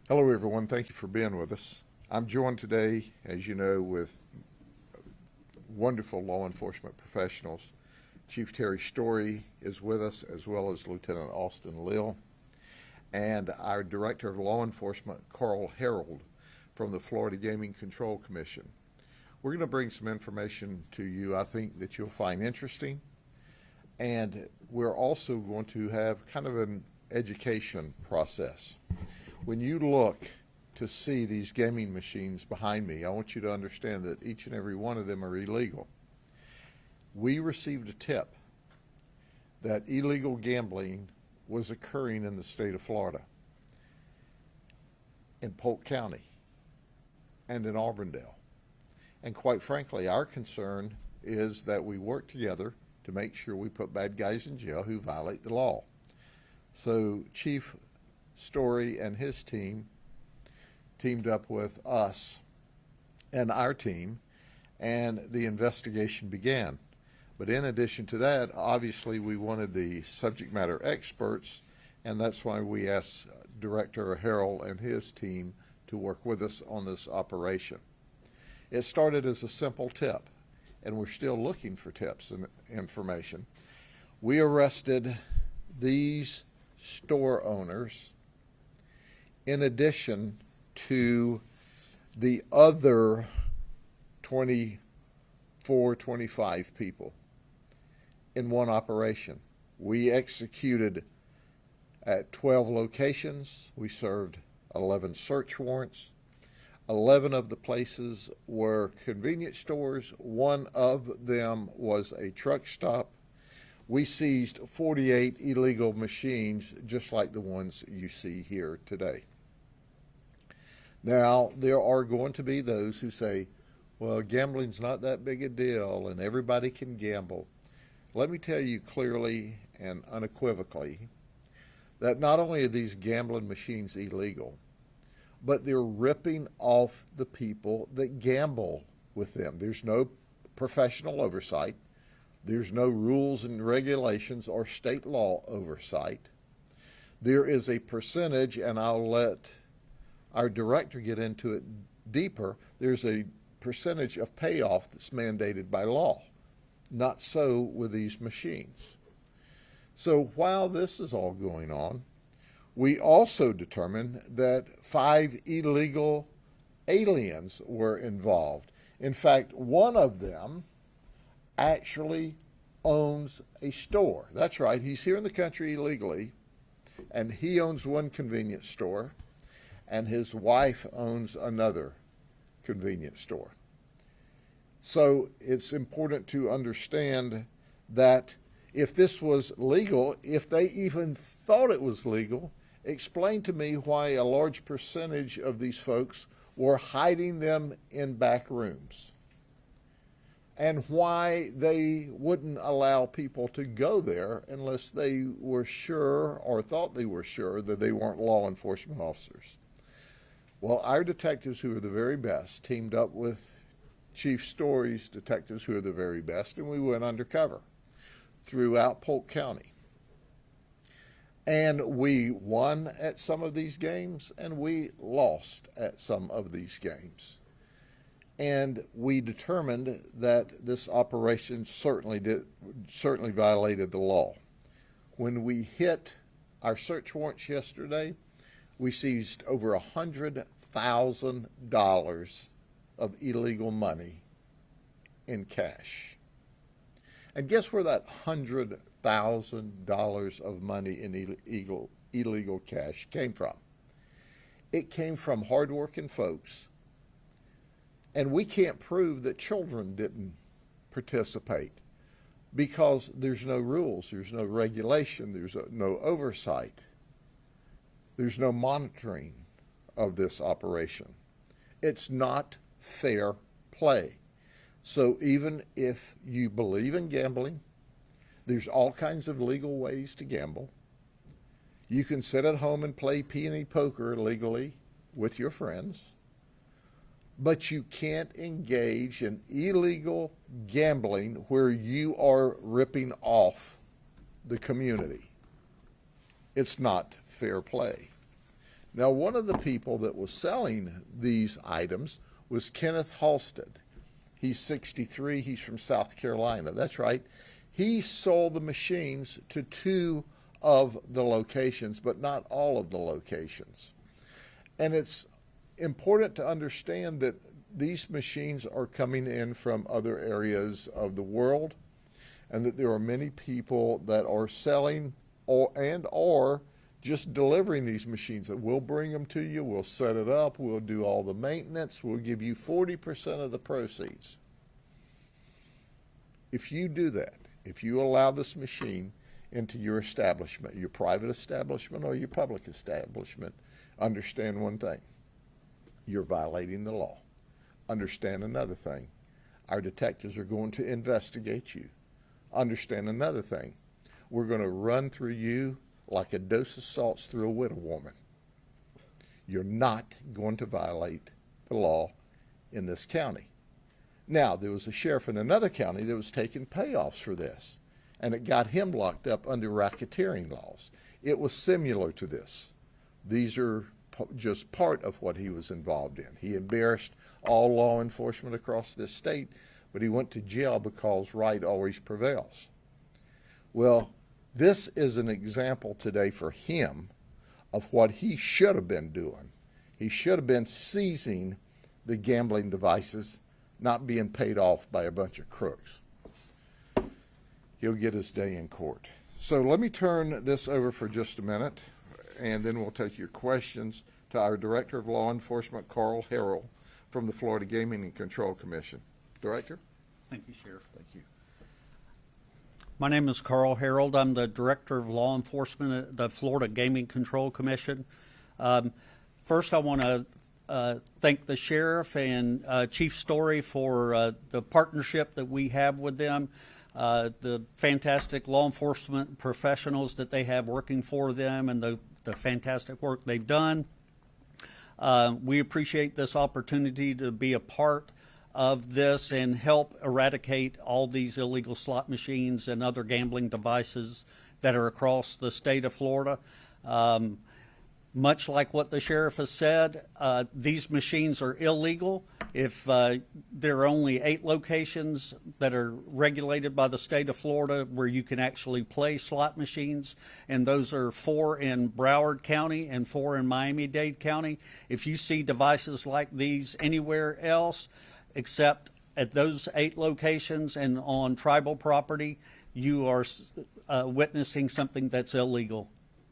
Hello, everyone. Thank you for being with us. I'm joined today, as you know, with wonderful law enforcement professionals. Chief Terry Story is with us, as well as Lieutenant Austin Lill, and our Director of Law Enforcement, Carl Harold, from the Florida Gaming Control Commission. We're going to bring some information to you I think that you'll find interesting, and we're also going to have kind of an education process. When you look to see these gaming machines behind me, I want you to understand that each and every one of them are illegal. We received a tip that illegal gambling was occurring in the state of Florida, in Polk County, and in Auburndale. And quite frankly, our concern is that we work together to make sure we put bad guys in jail who violate the law. So Chief Story and his team teamed up with us and our team, and the investigation began. But in addition to that, obviously we wanted the subject matter experts, and that's why we asked Director Harrell and his team to work with us on this operation. It started as a simple tip, and we're still looking for tips and information. We arrested these store owners in addition to the other 24, 25 people in one operation. We executed at 12 locations. We served 11 search warrants. 11 of the places were convenience stores. One of them was a truck stop. We seized 48 illegal machines, just like the ones you see here today. Now, there are going to be those who say, well, gambling's not that big a deal and everybody can gamble. Let me tell you clearly and unequivocally that not only are these gambling machines illegal, but they're ripping off the people that gamble with them. There's no professional oversight. There's no rules and regulations or state law oversight. There is a percentage, and I'll let our director get into it deeper, there's a percentage of payoff that's mandated by law. Not so with these machines. So while this is all going on, we also determined that 5 illegal aliens were involved. In fact, one of them actually owns a store. That's right, he's here in the country illegally, and he owns one convenience store, and his wife owns another convenience store. So it's important to understand that if this was legal, if they even thought it was legal, explain to me why a large percentage of these folks were hiding them in back rooms, and why they wouldn't allow people to go there unless they were sure or thought they were sure that they weren't law enforcement officers. Well, our detectives, who are the very best, teamed up with Chief Story's detectives, who are the very best, and we went undercover throughout Polk County. And we won at some of these games, and we lost at some of these games. And we determined that this operation certainly violated the law. When we hit our search warrants yesterday, we seized over $100,000 of illegal money in cash. And guess where that $100,000 of money in illegal cash came from? It came from hardworking folks. And we can't prove that children didn't participate because there's no rules, there's no regulation, there's no oversight. There's no monitoring of this operation. It's not fair play. So even if you believe in gambling, there's all kinds of legal ways to gamble. You can sit at home and play penny poker legally with your friends, but you can't engage in illegal gambling where you are ripping off the community. It's not fair play. Now, one of the people that was selling these items was Kenneth Halstead. He's 63. He's from South Carolina. That's right. He sold the machines to 2 of the locations, but not all of the locations. And it's important to understand that these machines are coming in from other areas of the world, and that there are many people that are selling or just delivering these machines. That we'll bring them to you, we'll set it up, we'll do all the maintenance, we'll give you 40% of the proceeds. If you do that, if you allow this machine into your establishment, your private establishment or your public establishment, understand one thing: you're violating the law. Understand another thing: our detectives are going to investigate you. Understand another thing: we're going to run through you like a dose of salts through a widow woman. You're not going to violate the law in this county. Now, there was a sheriff in another county that was taking payoffs for this, and it got him locked up under racketeering laws. It was similar to this. These are just part of what he was involved in. He embarrassed all law enforcement across this state, but he went to jail because right always prevails. Well, this is an example today for him of what he should have been doing. He should have been seizing the gambling devices, not being paid off by a bunch of crooks. He'll get his day in court. So let me turn this over for just a minute, and then we'll take your questions to our Director of Law Enforcement, Carl Harrell, from the Florida Gaming and Control Commission. Director? Thank you, Sheriff. Thank you. My name is Carl Harold. I'm the Director of Law Enforcement at the Florida Gaming Control Commission. First, I want to thank the Sheriff and Chief Story for the partnership that we have with them, the fantastic law enforcement professionals that they have working for them, and the fantastic work they've done. We appreciate this opportunity to be a part of this and help eradicate all these illegal slot machines and other gambling devices that are across the state of Florida. Much like what the sheriff has said, these machines are illegal. If there are only 8 locations that are regulated by the state of Florida where you can actually play slot machines, and those are 4 in Broward County and 4 in Miami-Dade County. If you see devices like these anywhere else except at those 8 locations and on tribal property, you are witnessing something that's illegal.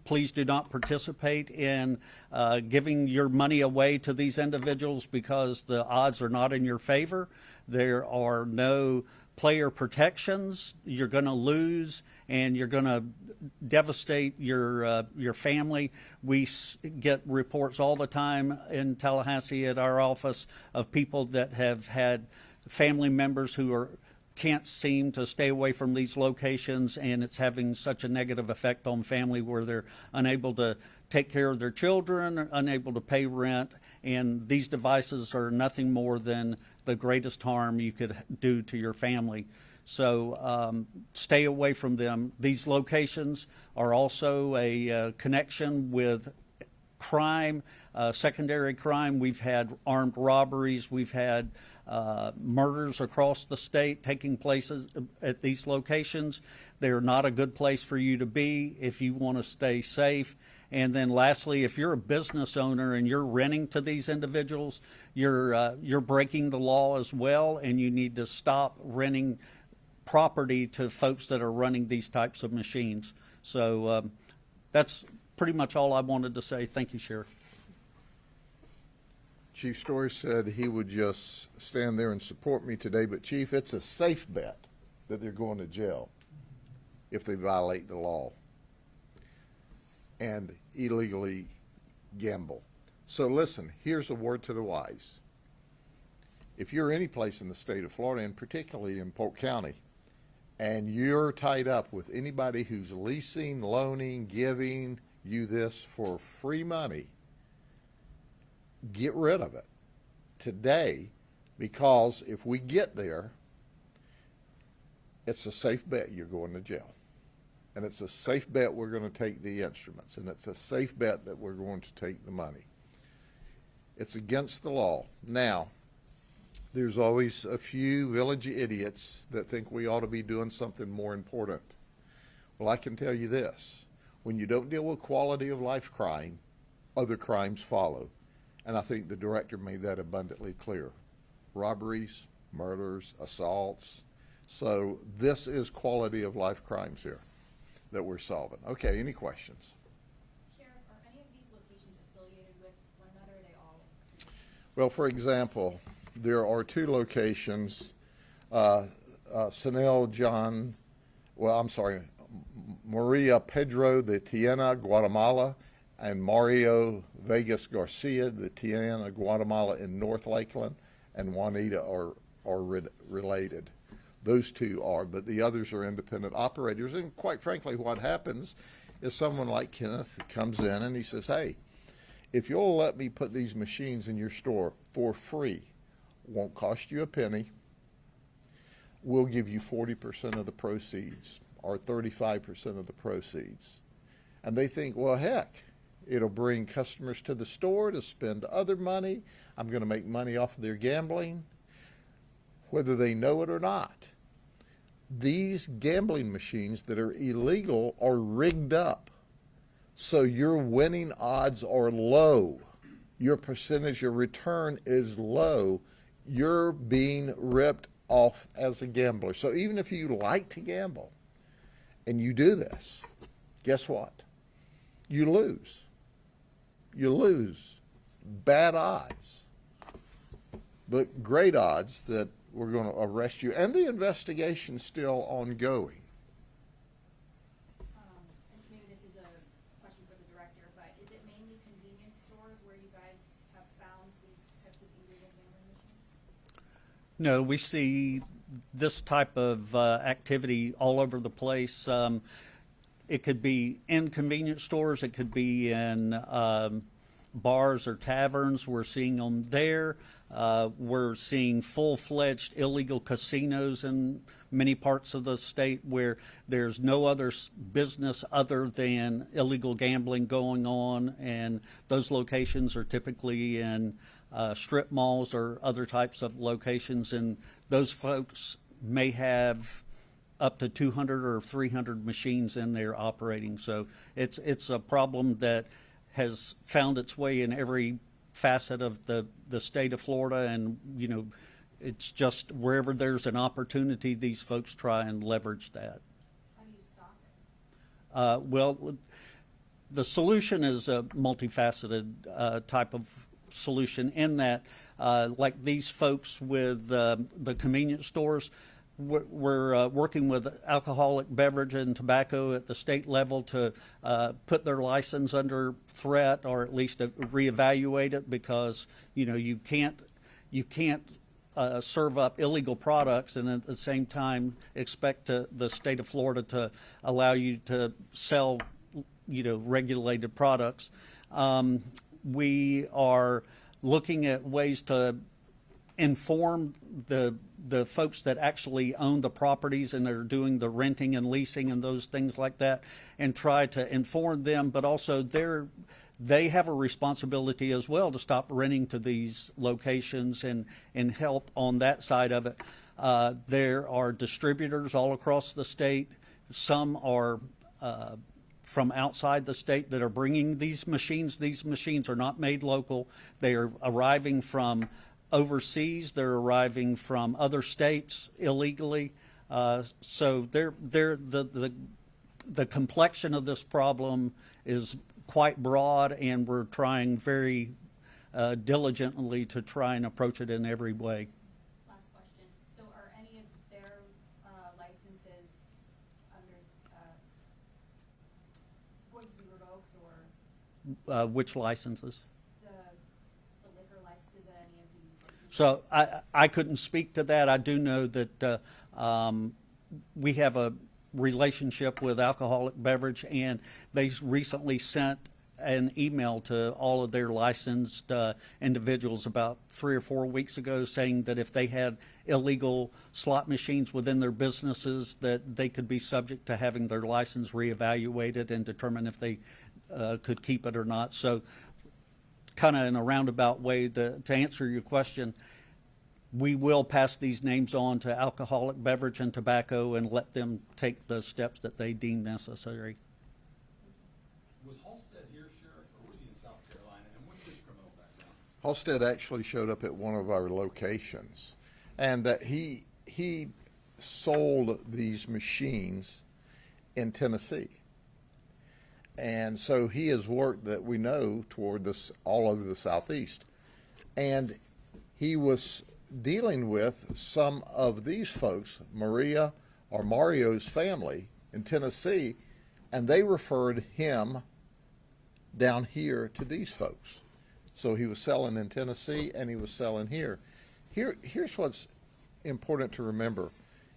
Please do not participate in giving your money away to these individuals because the odds are not in your favor. There are no player protections. You're going to lose, and you're going to devastate your family. We get reports all the time in Tallahassee at our office of people that have had family members who can't seem to stay away from these locations, and it's having such a negative effect on family where they're unable to take care of their children, unable to pay rent, and these devices are nothing more than the greatest harm you could do to your family. So stay away from them. These locations are also a connection with crime, secondary crime. We've had armed robberies. We've had murders across the state taking place at these locations. They're not a good place for you to be if you want to stay safe. And then lastly, if you're a business owner and you're renting to these individuals, you're breaking the law as well, and you need to stop renting property to folks that are running these types of machines. So that's pretty much all I wanted to say. Thank you, Sheriff. Chief Story said he would just stand there and support me today, but Chief, it's a safe bet that they're going to jail if they violate the law and illegally gamble. So listen, here's a word to the wise. If you're any place in the state of Florida, and particularly in Polk County, and you're tied up with anybody who's leasing, loaning, giving you this for free money, get rid of it today, because if we get there, it's a safe bet you're going to jail. and it's a safe bet we're going to take the instruments, and it's a safe bet that we're going to take the money. It's against the law. Now, there's always a few village idiots that think we ought to be doing something more important. Well, I can tell you this. When you don't deal with quality of life crime, other crimes follow. And I think the director made that abundantly clear. Robberies, murders, assaults. So this is quality of life crimes here that we're solving. Okay, any questions? Sheriff, are any of these locations affiliated with one another, or are they all? Well, for example, there are two locations, Maria Pedro de Tiena, Guatemala, and Mario Vegas Garcia de Tiena, Guatemala in North Lakeland, and Juanita are related. Those two are, but the others are independent operators. And quite frankly, what happens is someone like Kenneth comes in and he says, hey, if you'll let me put these machines in your store for free, won't cost you a penny, we'll give you 40% of the proceeds or 35% of the proceeds. And they think, well, heck, it'll bring customers to the store to spend other money. I'm going to make money off of their gambling, whether they know it or not. These gambling machines that are illegal are rigged up, so your winning odds are low. Your percentage of return is low. You're being ripped off as a gambler. So even if you like to gamble and you do this, guess what? You lose. You lose. Bad odds, but great odds that we're going to arrest you. And the investigation's still ongoing. And maybe this is a question for the director, but is it mainly convenience stores where you guys have found these types of illegal gambling machines? No, we see this type of activity all over the place. It could be in convenience stores. It could be in bars or taverns. We're seeing them there. We're seeing full-fledged illegal casinos in many parts of the state where there's no other business other than illegal gambling going on, and those locations are typically in strip malls or other types of locations, and those folks may have up to 200 or 300 machines in there operating. So it's a problem that has found its way in every facet of the state of Florida, and it's just wherever there's an opportunity, these folks try and leverage that. How do you stop it? Well, the solution is a multifaceted type of solution in that, like these folks with the convenience stores, we're working with alcoholic beverage and tobacco at the state level to put their license under threat, or at least reevaluate it, because you can't serve up illegal products and at the same time expect the state of Florida to allow you to sell regulated products. We are looking at ways to inform the folks that actually own the properties and are doing the renting and leasing and those things like that, and try to inform them, but also they have a responsibility as well to stop renting to these locations and help on that side of it. There are distributors all across the state. Some are from outside the state that are bringing these machines. These machines are not made local. They are arriving from overseas. They're arriving from other states illegally. So the complexion of this problem is quite broad, and we're trying very diligently to try and approach it in every way. Last question. So are any of their licenses under going to be revoked, or Which licenses? the liquor licenses at any of these locations? So I couldn't speak to that. I do know that we have a relationship with alcoholic beverage, and they recently sent an email to all of their licensed individuals about 3 or 4 weeks ago saying that if they had illegal slot machines within their businesses, that they could be subject to having their license reevaluated and determine if they could keep it or not. So kind of in a roundabout way, to answer your question, we will pass these names on to alcoholic beverage and tobacco and let them take the steps that they deem necessary. Was Halstead here, Sheriff, or was he in South Carolina? And what's his criminal background? Halstead actually showed up at one of our locations, and that he sold these machines in Tennessee. And so he has worked, that we know, toward this all over the Southeast. And he was dealing with some of these folks, Maria or Mario's family in Tennessee, and they referred him down here to these folks. So he was selling in Tennessee and he was selling here. Here's what's important to remember.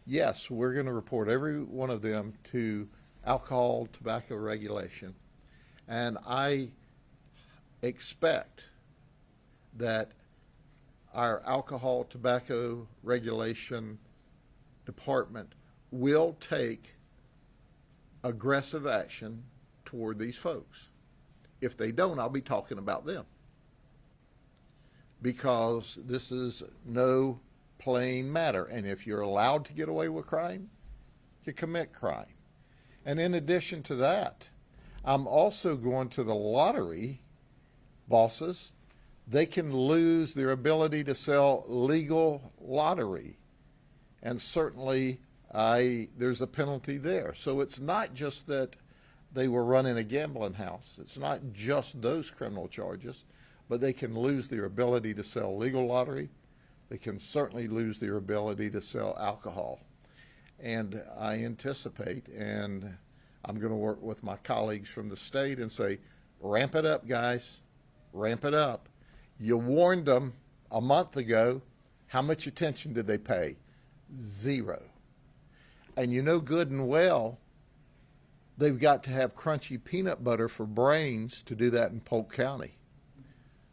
Yes, we're going to report every one of them to alcohol, tobacco regulation, and I expect that our alcohol, tobacco regulation department will take aggressive action toward these folks. If they don't, I'll be talking about them, because this is no playing matter. And if you're allowed to get away with crime, you commit crime. And in addition to that, I'm also going to the lottery bosses. They can lose their ability to sell legal lottery. And certainly there's a penalty there. So it's not just that they were running a gambling house. It's not just those criminal charges, but they can lose their ability to sell legal lottery. They can certainly lose their ability to sell alcohol. And I anticipate, and I'm going to work with my colleagues from the state and say, ramp it up, guys, ramp it up. You warned them a month ago. How much attention did they pay? Zero. And you know good and well they've got to have crunchy peanut butter for brains to do that in Polk County.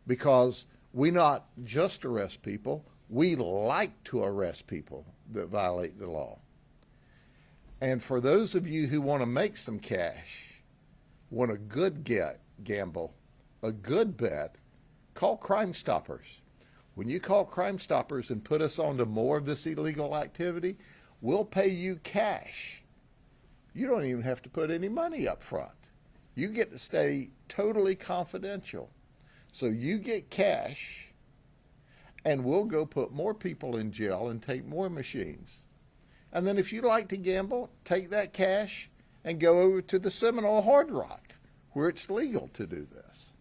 Because we not just arrest people, we like to arrest people that violate the law. And for those of you who want to make some cash, want a good gamble, a good bet, call Crime Stoppers. When you call Crime Stoppers and put us onto more of this illegal activity, we'll pay you cash. You don't even have to put any money up front. You get to stay totally confidential. So you get cash, and we'll go put more people in jail and take more machines. And then if you like to gamble, take that cash and go over to the Seminole Hard Rock, where it's legal to do this.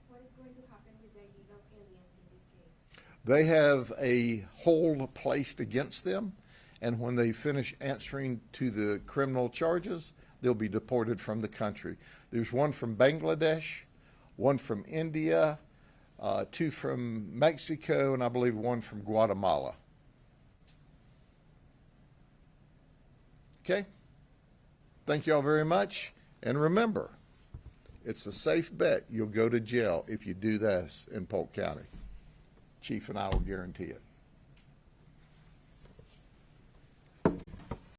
What is going to happen with the illegal aliens in this case? They have a hold placed against them, and when they finish answering to the criminal charges, they'll be deported from the country. There's one from Bangladesh, one from India, 2 from Mexico, and I believe 1 from Guatemala. Okay? Thank you all very much. And remember, it's a safe bet you'll go to jail if you do this in Polk County. Chief and I will guarantee it.